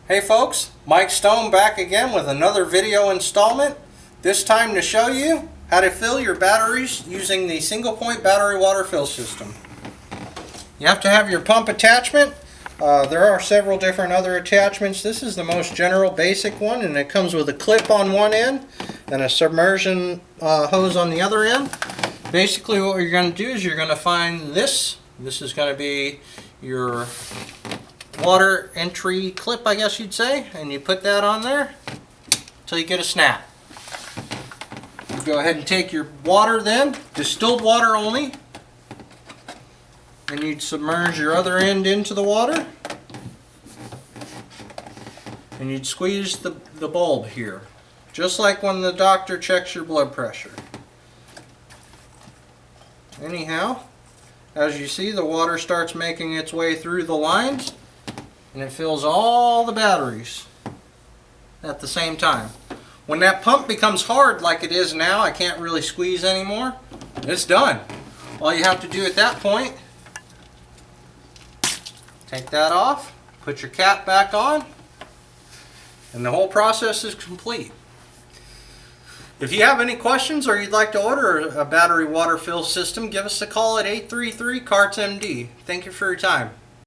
Hey folks, Mike Stone back again with another video installment. This time to show you how to fill your batteries using the single point battery water fill system. You have to have your pump attachment. There are several different other attachments. This is the most general basic one, and it comes with a clip on one end and a submersion hose on the other end. Basically what you're going to do is you're going to find this. This is going to be your water entry clip, I guess you'd say, and you put that on there until you get a snap. You go ahead and take your water then, distilled water only, and you'd submerge your other end into the water, and you'd squeeze the bulb here, just like when the doctor checks your blood pressure. Anyhow, as you see, the water starts making its way through the lines, and it fills all the batteries at the same time. When that pump becomes hard like it is now, I can't really squeeze anymore, it's done. All you have to do at that point, take that off, put your cap back on, and the whole process is complete. If you have any questions or you'd like to order a battery water fill system, give us a call at 833-CARTS-MD. Thank you for your time.